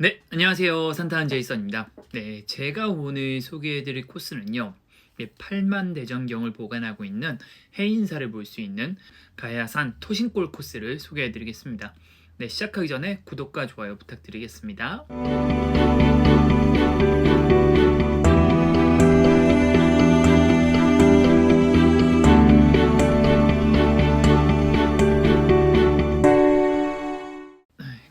네, 안녕하세요. 산타한 제이슨입니다. 네, 제가 오늘 소개해드릴 코스는요. 8만 대전경을 보관하고 있는 해인사를 볼 수 있는 가야산 토신골 코스를 소개해드리겠습니다. 네, 시작하기 전에 구독과 좋아요 부탁드리겠습니다.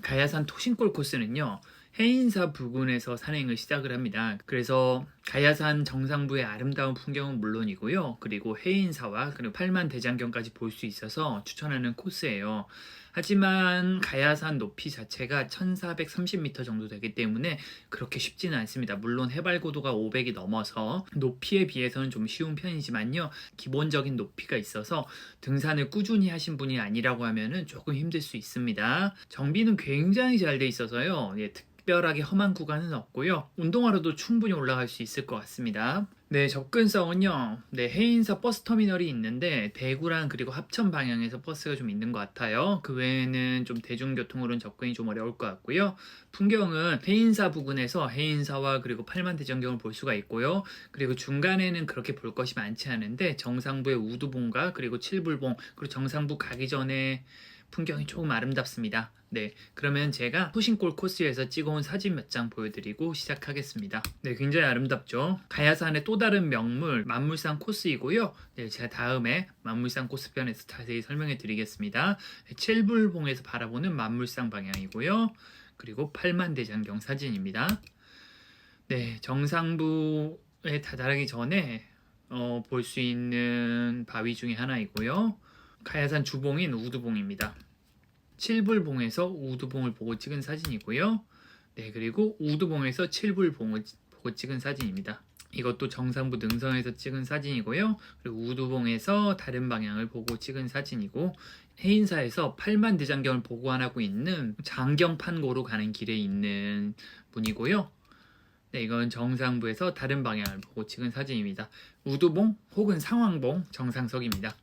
가야산 토신골 코스는요. 해인사 부근에서 산행을 시작을 합니다. 그래서 가야산 정상부의 아름다운 풍경은 물론이고요. 그리고 해인사와 그리고 팔만 대장경까지 볼 수 있어서 추천하는 코스예요. 하지만 가야산 높이 자체가 1430m 정도 되기 때문에 그렇게 쉽지는 않습니다. 물론 해발 고도가 500이 넘어서 높이에 비해서는 좀 쉬운 편이지만요. 기본적인 높이가 있어서 등산을 꾸준히 하신 분이 아니라고 하면은 조금 힘들 수 있습니다. 정비는 굉장히 잘 돼 있어서요. 특별하게 험한 구간은 없고요. 운동화로도 충분히 올라갈 수 있을 것 같습니다. 네, 접근성은요. 네, 해인사 버스터미널이 있는데 대구랑 그리고 합천 방향에서 버스가 좀 있는 것 같아요. 그 외에는 좀 대중교통으로는 접근이 좀 어려울 것 같고요. 풍경은 해인사 부근에서 해인사와 그리고 팔만대전경을 볼 수가 있고요. 그리고 중간에는 그렇게 볼 것이 많지 않은데 정상부의 우두봉과 그리고 칠불봉 그리고 정상부 가기 전에 풍경이 조금 아름답습니다. 네, 그러면 제가 토신골 코스에서 찍어온 사진 몇 장 보여드리고 시작하겠습니다. 네, 굉장히 아름답죠. 가야산의 또 다른 명물 만물산 코스이고요. 네, 제가 다음에 만물산 코스편에서 자세히 설명해 드리겠습니다. 칠불봉에서 바라보는 만물산 방향이고요. 그리고 팔만대장경 사진입니다. 네, 정상부에 다다르기 전에 볼 수 있는 바위 중에 하나이고요. 가야산 주봉인 우두봉입니다. 칠불봉에서 우두봉을 보고 찍은 사진이고요. 네, 그리고 우두봉에서 칠불봉을 보고 찍은 사진입니다. 이것도 정상부 능선에서 찍은 사진이고요. 그리고 우두봉에서 다른 방향을 보고 찍은 사진이고 해인사에서 팔만대장경을 보관하고 있는 장경판고로 가는 길에 있는 분이고요. 네, 이건 정상부에서 다른 방향을 보고 찍은 사진입니다. 우두봉 혹은 상황봉 정상석입니다.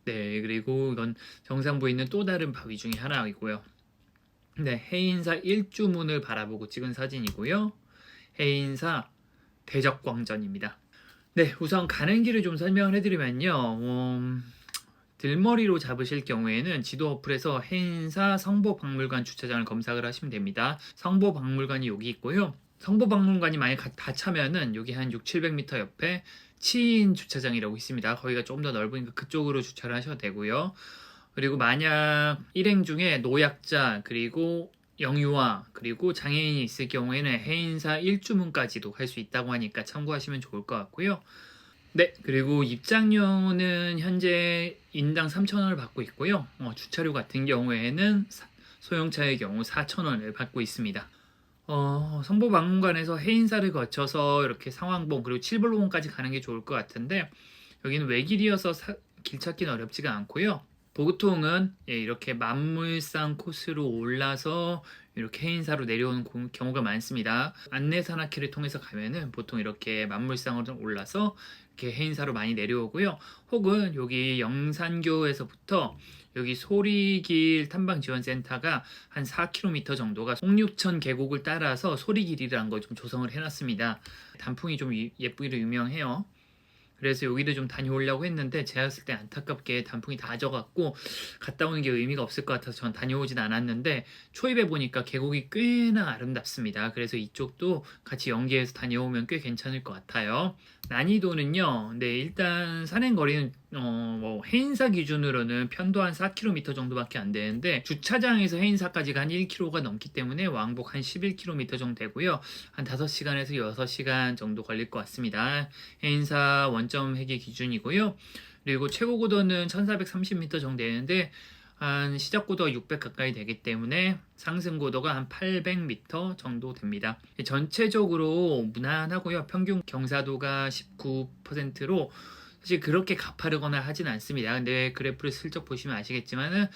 네, 그리고 이건 정상부에 있는 또 다른 바위 중에 하나이고요. 네, 해인사 일주문을 바라보고 찍은 사진이고요. 해인사 대적광전입니다. 네, 우선 가는 길을 좀 설명을 해드리면요. 들머리로 잡으실 경우에는 지도 어플에서 해인사 성보박물관 주차장을 검색을 하시면 됩니다. 성보박물관이 여기 있고요. 성보박물관이 만약 다 차면은 여기 한 600-700m 옆에 치인 주차장이라고 있습니다. 거기가 조금 더 넓으니까 그쪽으로 주차를 하셔도 되고요. 그리고 만약 일행 중에 노약자 그리고 영유아 그리고 장애인이 있을 경우에는 해인사 일주문까지도 갈 수 있다고 하니까 참고하시면 좋을 것 같고요. 네, 그리고 입장료는 현재 인당 3,000원을 받고 있고요. 주차료 같은 경우에는 소형차의 경우 4,000원을 받고 있습니다. 성보박물관에서 해인사를 거쳐서 이렇게 상황봉 그리고 칠불봉까지 가는 게 좋을 것 같은데 여기는 외길이어서 길 찾기는 어렵지가 않고요. 보통은 이렇게 만물상 코스로 올라서 이렇게 해인사로 내려오는 경우가 많습니다. 안내산악회를 통해서 가면은 보통 이렇게 만물상으로 올라서 이렇게 해인사로 많이 내려오고요. 혹은 여기 영산교에서부터 여기 소리길 탐방지원센터가 한 4km 정도가 송육천 계곡을 따라서 소리길이라는 걸 좀 조성을 해놨습니다. 단풍이 좀 예쁘기로 유명해요. 그래서 여기를 좀 다녀오려고 했는데 제가 봤을 때 안타깝게 단풍이 다 져갖고 갔다 오는 게 의미가 없을 것 같아서 전 다녀오진 않았는데 초입에 보니까 계곡이 꽤나 아름답습니다. 그래서 이쪽도 같이 연계해서 다녀오면 꽤 괜찮을 것 같아요. 난이도는요. 네, 일단 산행 거리는 해인사 기준으로는 편도 한 4km 정도밖에 안 되는데 주차장에서 해인사까지가 한 1km가 넘기 때문에 왕복 한 11km 정도 되고요. 한 5시간에서 6시간 정도 걸릴 것 같습니다. 해인사 원점 회계 기준이고요. 그리고 최고 고도는 1430m 정도 되는데 한 시작 고도가 600 가까이 되기 때문에 상승 고도가 한 800m 정도 됩니다. 전체적으로 무난하고요. 평균 경사도가 19%로 사실 그렇게 가파르거나 하진 않습니다. 근데 그래프를 슬쩍 보시면 아시겠지만은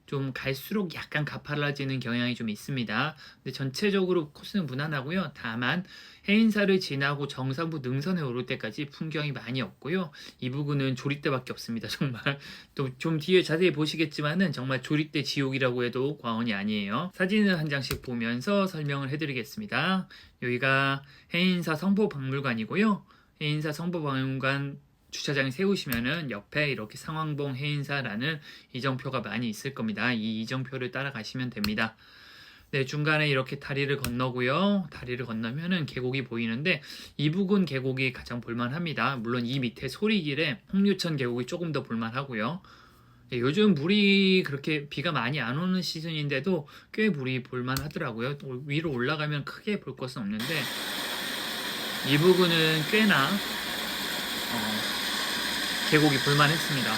좀 갈수록 약간 가팔라지는 경향이 좀 있습니다. 근데 전체적으로 코스는 무난하고요. 다만 해인사를 지나고 정상부 능선에 오를 때까지 풍경이 많이 없고요. 이 부근은 조리대밖에 없습니다. 정말 또 좀 뒤에 자세히 보시겠지만은 정말 조리대 지옥이라고 해도 과언이 아니에요. 사진을 한 장씩 보면서 설명을 해드리겠습니다. 여기가 해인사 성보박물관이고요. 해인사 성보박물관 주차장에 세우시면은 옆에 이렇게 상황봉 해인사라는 이정표가 많이 있을 겁니다. 이 이정표를 따라가시면 됩니다. 네, 중간에 이렇게 다리를 건너고요. 다리를 건너면은 계곡이 보이는데 이 부근 계곡이 가장 볼만합니다. 물론 이 밑에 소리길에 홍류천 계곡이 조금 더 볼만하고요. 네, 요즘 물이 그렇게 비가 많이 안 오는 시즌인데도 꽤 물이 볼만하더라고요. 위로 올라가면 크게 볼 것은 없는데 이 부근은 꽤나 계곡이 볼만했습니다.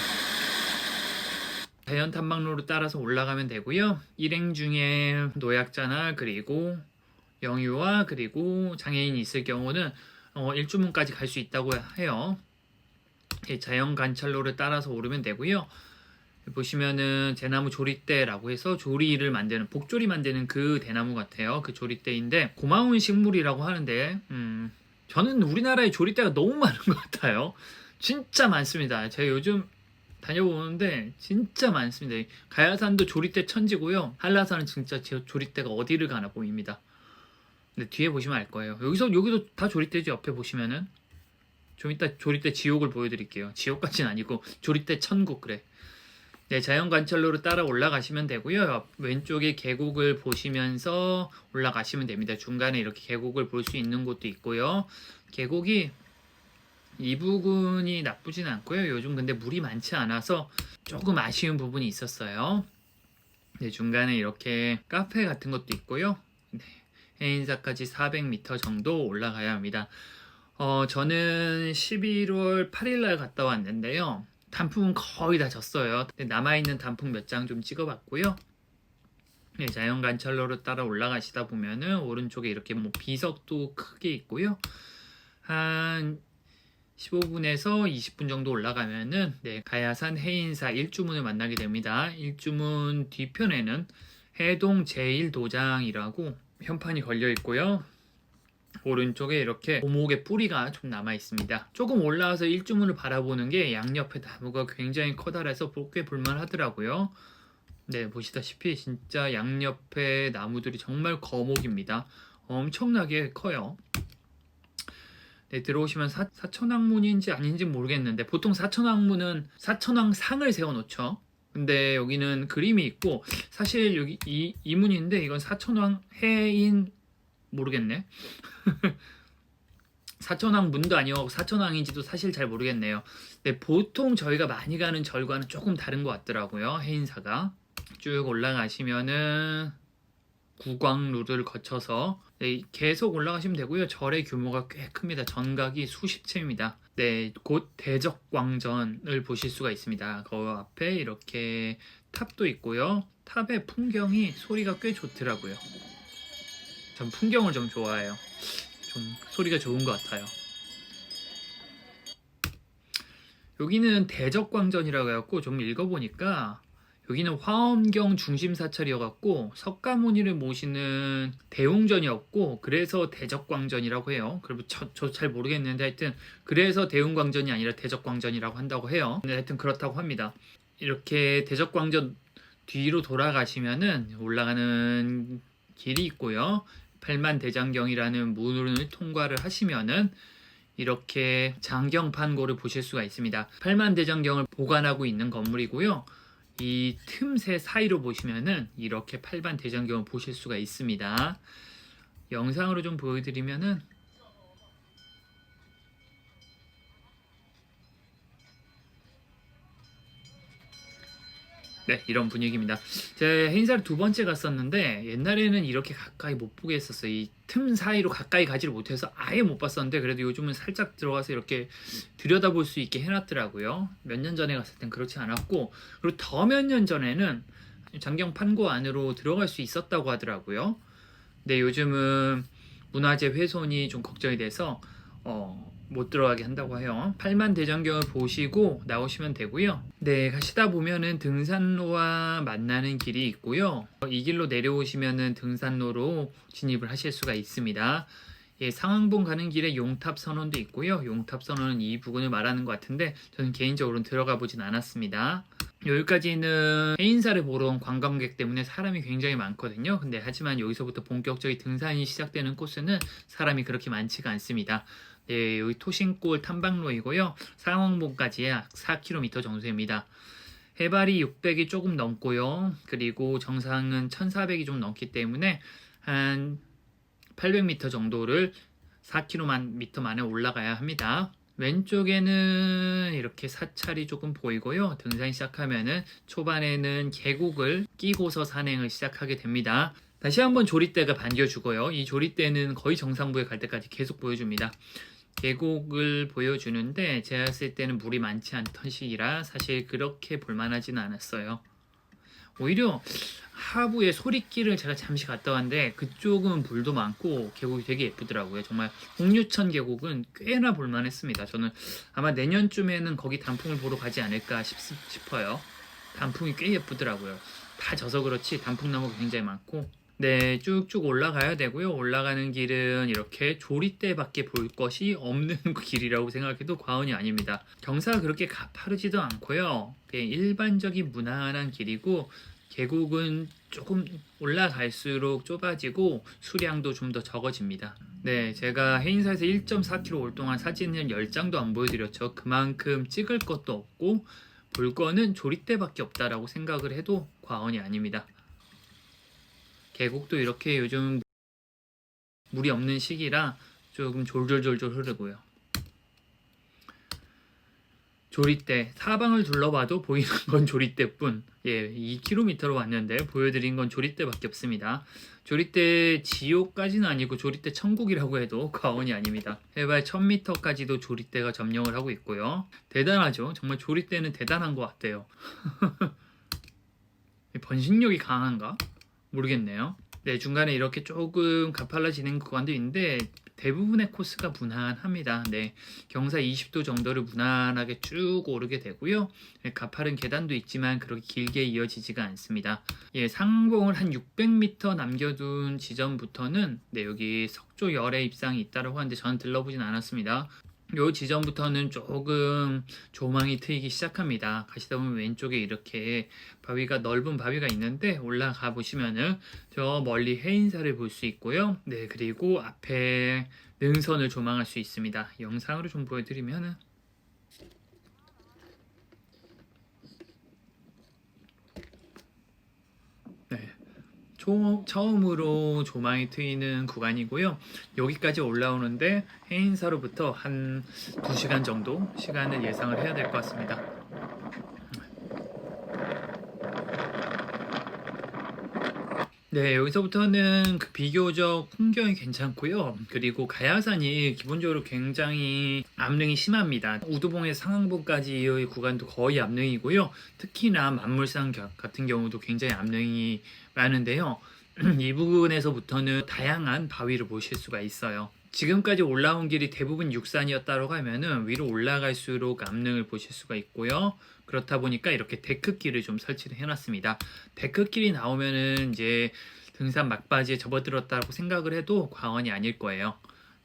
자연 탐방로를 따라서 올라가면 되고요. 일행 중에 노약자나 그리고 영유아 그리고 장애인이 있을 경우는 일주문까지 갈 수 있다고 해요. 자연 관찰로를 따라서 오르면 되고요. 보시면은 대나무 조리대라고 해서 조리를 만드는 복조리 만드는 그 대나무 같아요. 그 조리대인데 고마운 식물이라고 하는데 저는 우리나라에 조리대가 너무 많은 것 같아요. 진짜 많습니다. 제가 요즘 다녀보는데 진짜 많습니다. 가야산도 조리대 천지고요. 한라산은 진짜 조리대가 어디를 가나 보입니다. 근데 뒤에 보시면 알 거예요. 여기도 다 조리대지. 옆에 보시면은 좀 이따 조리대 지옥을 보여드릴게요. 지옥까지는 아니고 조리대 천국 그래. 네, 자연관찰로를 따라 올라가시면 되고요. 왼쪽에 계곡을 보시면서 올라가시면 됩니다. 중간에 이렇게 계곡을 볼 수 있는 곳도 있고요. 계곡이 이 부분이 나쁘진 않고요. 요즘 근데 물이 많지 않아서 조금 아쉬운 부분이 있었어요. 네, 중간에 이렇게 카페 같은 것도 있고요. 네, 해인사까지 400m 정도 올라가야 합니다. 저는 11월 8일날 갔다 왔는데요. 단풍은 거의 다 졌어요. 남아있는 단풍 몇 장 좀 찍어봤고요. 네, 자연관찰로를 따라 올라가시다 보면은 오른쪽에 이렇게 뭐 비석도 크게 있고요. 한 15분에서 20분 정도 올라가면은 네, 가야산 해인사 일주문을 만나게 됩니다. 일주문 뒤편에는 해동 제1도장이라고 현판이 걸려 있고요. 오른쪽에 이렇게 오목의 뿌리가 좀 남아 있습니다. 조금 올라와서 일주문을 바라보는 게 양옆에 나무가 굉장히 커다래서 꽤 볼만하더라고요. 네, 보시다시피 진짜 양옆에 나무들이 정말 거목입니다. 엄청나게 커요. 네, 들어오시면 사천왕문인지 아닌지 모르겠는데 보통 사천왕문은 사천왕상을 세워놓죠. 근데 여기는 그림이 있고 사실 여기 이 문인데 이건 사천왕 해인 모르겠네. 사천왕문도 아니고 사천왕인지도 사실 잘 모르겠네요. 네, 보통 저희가 많이 가는 절과는 조금 다른 것 같더라고요. 해인사가 쭉 올라가시면은 구광루를 거쳐서 네, 계속 올라가시면 되고요. 절의 규모가 꽤 큽니다. 전각이 수십 채입니다. 네, 곧 대적광전을 보실 수가 있습니다. 그 앞에 이렇게 탑도 있고요. 탑의 풍경이 소리가 꽤 좋더라고요. 전 풍경을 좀 좋아해요. 좀 소리가 좋은 것 같아요. 여기는 대적광전이라고 해갖고 좀 읽어보니까 여기는 화엄경 중심사찰이어갖고 석가모니를 모시는 대웅전이었고 그래서 대적광전이라고 해요. 그리고 저 잘 모르겠는데 하여튼 그래서 대웅광전이 아니라 대적광전이라고 한다고 해요. 근데 하여튼 그렇다고 합니다. 이렇게 대적광전 뒤로 돌아가시면은 올라가는 길이 있고요. 팔만대장경이라는 문을 통과를 하시면은 이렇게 장경판고를 보실 수가 있습니다. 팔만대장경을 보관하고 있는 건물이고요. 이 틈새 사이로 보시면은 이렇게 팔만대장경을 보실 수가 있습니다. 영상으로 좀 보여드리면은 네, 이런 분위기입니다. 제가 행사를 두 번째 갔었는데 옛날에는 이렇게 가까이 못 보게 했었어요. 이 틈 사이로 가까이 가지를 못해서 아예 못 봤었는데 그래도 요즘은 살짝 들어가서 이렇게 들여다볼 수 있게 해놨더라고요. 몇 년 전에 갔을 땐 그렇지 않았고 그리고 더 몇 년 전에는 장경판고 안으로 들어갈 수 있었다고 하더라고요. 근데 요즘은 문화재 훼손이 좀 걱정이 돼서 못 들어가게 한다고 해요. 팔만대전경을 보시고 나오시면 되고요. 네, 가시다 보면은 등산로와 만나는 길이 있고요. 이 길로 내려오시면은 등산로로 진입을 하실 수가 있습니다. 예, 상황봉 가는 길에 용탑 선원도 있고요. 용탑 선원은 이 부근을 말하는 것 같은데 저는 개인적으로는 들어가 보진 않았습니다. 여기까지는 해인사를 보러 온 관광객 때문에 사람이 굉장히 많거든요. 근데 하지만 여기서부터 본격적인 등산이 시작되는 코스는 사람이 그렇게 많지가 않습니다. 네, 여기 토신골 탐방로이고요. 상황봉까지 약 4km 정도입니다. 해발이 600이 조금 넘고요. 그리고 정상은 1400이 좀 넘기 때문에 한 800m 정도를 4km 만에 올라가야 합니다. 왼쪽에는 이렇게 사찰이 조금 보이고요. 등산 시작하면은 초반에는 계곡을 끼고서 산행을 시작하게 됩니다. 다시 한번 조리대가 반겨주고요. 이 조리대는 거의 정상부에 갈 때까지 계속 보여줍니다. 계곡을 보여주는데 제가 봤을 때는 물이 많지 않던 시기라 사실 그렇게 볼만하지는 않았어요. 오히려 하부의 소리길을 제가 잠시 갔다 왔는데 그쪽은 물도 많고 계곡이 되게 예쁘더라고요. 정말 홍유천 계곡은 꽤나 볼만했습니다. 저는 아마 내년쯤에는 거기 단풍을 보러 가지 않을까 싶어요. 단풍이 꽤 예쁘더라고요. 다 져서 그렇지 단풍나무가 굉장히 많고 네, 쭉쭉 올라가야 되고요. 올라가는 길은 이렇게 조리대밖에 볼 것이 없는 길이라고 생각해도 과언이 아닙니다. 경사가 그렇게 가파르지도 않고요. 그냥 일반적인 무난한 길이고 계곡은 조금 올라갈수록 좁아지고 수량도 좀 더 적어집니다. 네, 제가 해인사에서 1.4km 올 동안 사진을 10장도 안 보여드렸죠. 그만큼 찍을 것도 없고 볼 거는 조리대밖에 없다라고 생각을 해도 과언이 아닙니다. 계곡도 이렇게 요즘 물이 없는 시기라 조금 졸졸졸졸 흐르고요. 조리대 사방을 둘러봐도 보이는 건 조리대뿐. 예, 2km로 왔는데 보여드린 건 조리대밖에 없습니다. 조리대 지옥까지는 아니고 조리대 천국이라고 해도 과언이 아닙니다. 해발 1000m까지도 조리대가 점령을 하고 있고요. 대단하죠. 정말 조리대는 대단한 것 같아요. 번식력이 강한가? 모르겠네요. 네, 중간에 이렇게 조금 가팔라지는 구간도 있는데 대부분의 코스가 무난합니다. 네, 경사 20도 정도를 무난하게 쭉 오르게 되고요. 네, 가파른 계단도 있지만 그렇게 길게 이어지지가 않습니다. 예, 상봉을 한 600m 남겨둔 지점부터는 네, 여기 석조 열의 입상이 있다고 하는데 저는 들러보진 않았습니다. 요 지점부터는 조금 조망이 트이기 시작합니다. 가시다 보면 왼쪽에 이렇게 바위가 넓은 바위가 있는데 올라가 보시면은 저 멀리 해인사를 볼 수 있고요. 네, 그리고 앞에 능선을 조망할 수 있습니다. 영상으로 좀 보여드리면은 네. 처음으로 조망이 트이는 구간이고요. 여기까지 올라오는데 해인사로부터 한 2시간 정도 시간을 예상을 해야 될 것 같습니다. 네, 여기서부터는 그 비교적 풍경이 괜찮고요. 그리고 가야산이 기본적으로 굉장히 압능이 심합니다. 우두봉에서 상황봉까지의 구간도 거의 압능이고요. 특히나 만물산 같은 경우도 굉장히 압능이 많은데요. 이 부분에서부터는 다양한 바위를 보실 수가 있어요. 지금까지 올라온 길이 대부분 육산이었다고 하면은 위로 올라갈수록 압능을 보실 수가 있고요. 그렇다 보니까 이렇게 데크길을 좀 설치를 해놨습니다. 데크길이 나오면은 이제 등산 막바지에 접어들었다고 생각을 해도 과언이 아닐 거예요.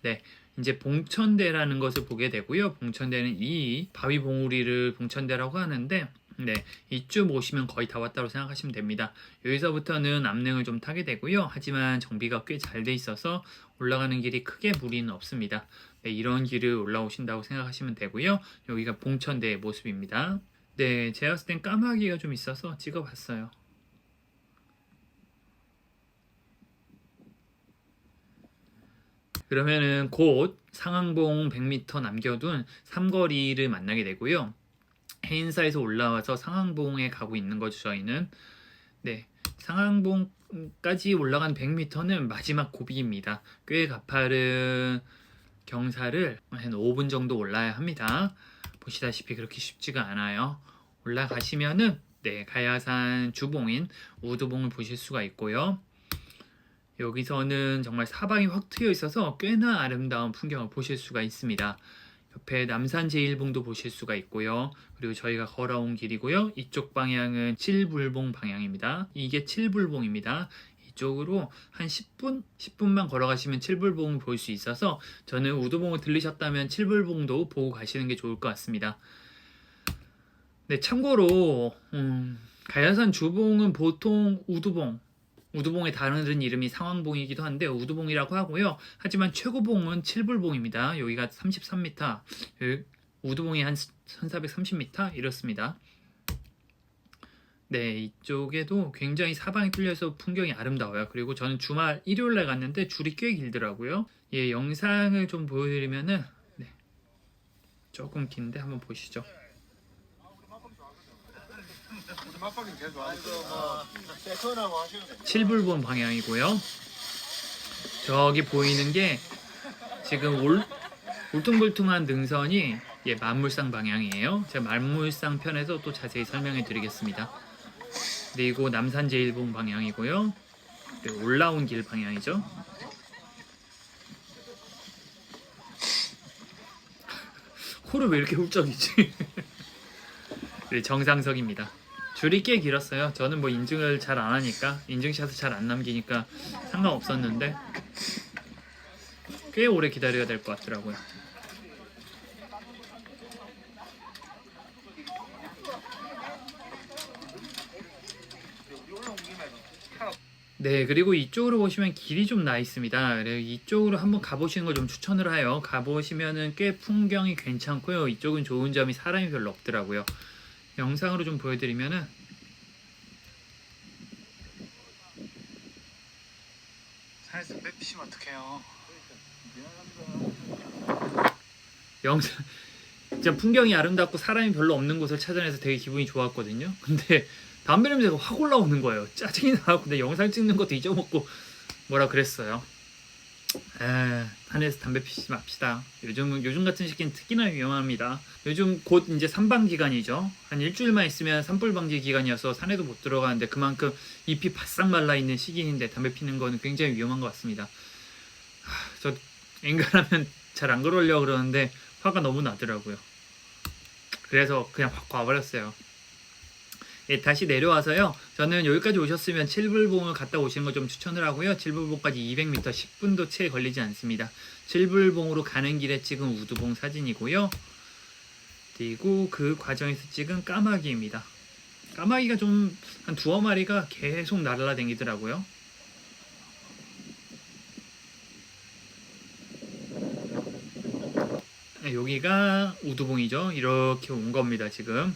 네, 이제 봉천대라는 것을 보게 되고요. 봉천대는 이 바위 봉우리를 봉천대라고 하는데 네, 이쯤 오시면 거의 다 왔다고 생각하시면 됩니다. 여기서부터는 암릉을 좀 타게 되고요. 하지만 정비가 꽤 잘 돼 있어서 올라가는 길이 크게 무리는 없습니다. 네, 이런 길을 올라오신다고 생각하시면 되고요. 여기가 봉천대의 모습입니다. 네, 제가 봤을 땐 까마귀가 좀 있어서 찍어봤어요. 그러면은 곧 상황봉 100m 남겨둔 삼거리를 만나게 되고요. 해인사에서 올라와서 상황봉에 가고 있는 거죠, 저희는. 네, 상황봉까지 올라간 100m는 마지막 고비입니다. 꽤 가파른 경사를 한 5분 정도 올라야 합니다. 보시다시피 그렇게 쉽지가 않아요. 올라가시면은 네, 가야산 주봉인 우두봉을 보실 수가 있고요. 여기서는 정말 사방이 확 트여 있어서 꽤나 아름다운 풍경을 보실 수가 있습니다. 옆에 남산 제1봉도 보실 수가 있고요. 그리고 저희가 걸어온 길이고요. 이쪽 방향은 칠불봉 방향입니다. 이게 칠불봉입니다. 이쪽으로 한 10분만 걸어가시면 칠불봉을 볼 수 있어서 저는 우두봉을 들리셨다면 칠불봉도 보고 가시는 게 좋을 것 같습니다. 네, 참고로 가야산 주봉은 보통 우두봉의 다른 이름이 상왕봉이기도 한데 우두봉이라고 하고요. 하지만 최고봉은 칠불봉입니다. 여기가 33m, 우두봉이 한 1430m 이렇습니다. 네, 이쪽에도 굉장히 사방이 뚫려서 풍경이 아름다워요. 그리고 저는 주말 일요일날 갔는데 줄이 꽤 길더라고요. 예, 영상을 좀 보여드리면은 네, 조금 긴데 한번 보시죠. 칠불봉 방향이고요. 저기 보이는 게 지금 울퉁불퉁한 능선이 예, 만물상 방향이에요. 제가 만물상 편에서 또 자세히 설명해 드리겠습니다. 그리고 남산 제1봉 방향이고요. 그리고 올라온 길 방향이죠. 코를 왜 이렇게 훌쩍이지? 네, 정상석입니다. 줄이 꽤 길었어요. 저는 뭐 인증을 잘 안 하니까, 인증샷을 잘 안 남기니까 상관없었는데 꽤 오래 기다려야 될 것 같더라고요. 네, 그리고 이쪽으로 보시면 길이 좀 나 있습니다. 그래서 이쪽으로 한번 가보시는 걸 좀 추천을 해요. 가보시면은 꽤 풍경이 괜찮고요. 이쪽은 좋은 점이 사람이 별로 없더라고요. 영상으로 좀 보여드리면은 산에서 빼피시면 어떡해요. 영상 진짜 풍경이 아름답고 사람이 별로 없는 곳을 찾아내서 되게 기분이 좋았거든요. 근데 담배 냄새가 확 올라오는 거예요. 짜증이 나고 근데 영상 찍는 것도 잊어먹고 뭐라 그랬어요. 산에서 담배 피우지 맙시다. 요즘 같은 시기는 특히나 위험합니다. 요즘 곧 이제 산방 기간이죠. 한 일주일만 있으면 산불 방지 기간이어서 산에도 못 들어가는데 그만큼 잎이 바싹 말라 있는 시기인데 담배 피는 거는 굉장히 위험한 것 같습니다. 저 엔간하면 잘 안 그러려고 그러는데 화가 너무 나더라고요. 그래서 그냥 확 와버렸어요. 예, 다시 내려와서요. 저는 여기까지 오셨으면 칠불봉을 갔다 오시는 거 좀 추천을 하고요. 칠불봉까지 200m 10분도 채 걸리지 않습니다. 칠불봉으로 가는 길에 찍은 우두봉 사진이고요. 그리고 그 과정에서 찍은 까마귀입니다. 까마귀가 좀 한 두어 마리가 계속 날아다니더라고요. 네, 여기가 우두봉이죠. 이렇게 온 겁니다. 지금.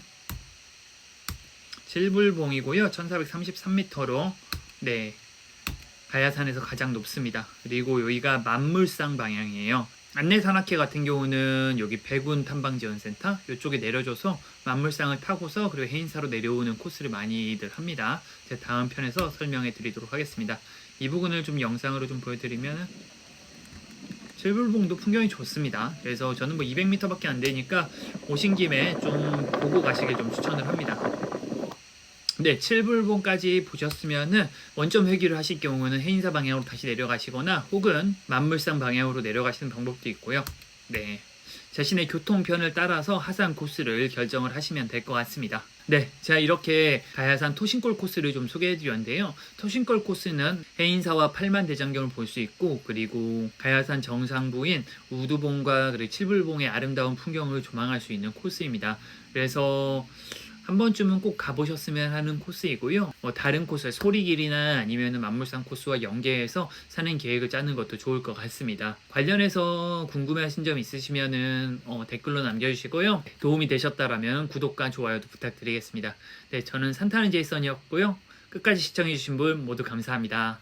칠불봉이고요. 1433m로 네, 가야산에서 가장 높습니다. 그리고 여기가 만물상 방향이에요. 안내산악회 같은 경우는 여기 백운 탐방지원센터 이쪽에 내려줘서 만물상을 타고서 그리고 해인사로 내려오는 코스를 많이들 합니다. 제 다음 편에서 설명해 드리도록 하겠습니다. 이 부분을 좀 영상으로 좀 보여드리면 칠불봉도 풍경이 좋습니다. 그래서 저는 뭐 200m밖에 안 되니까 오신 김에 좀 보고 가시길 좀 추천을 합니다. 네, 칠불봉까지 보셨으면은 원점 회귀를 하실 경우는 해인사 방향으로 다시 내려가시거나 혹은 만물상 방향으로 내려가시는 방법도 있고요. 네, 자신의 교통편을 따라서 하산 코스를 결정을 하시면 될 것 같습니다. 네, 제가 이렇게 가야산 토신골 코스를 좀 소개해드렸는데요. 토신골 코스는 해인사와 팔만대장경을 볼 수 있고 그리고 가야산 정상부인 우두봉과 그리고 칠불봉의 아름다운 풍경을 조망할 수 있는 코스입니다. 그래서 한 번쯤은 꼭 가보셨으면 하는 코스이고요. 다른 코스, 소리길이나 아니면 만물상 코스와 연계해서 사는 계획을 짜는 것도 좋을 것 같습니다. 관련해서 궁금해하신 점 있으시면 댓글로 남겨주시고요. 도움이 되셨다라면 구독과 좋아요도 부탁드리겠습니다. 네, 저는 산타는 제이슨이었고요. 끝까지 시청해주신 분 모두 감사합니다.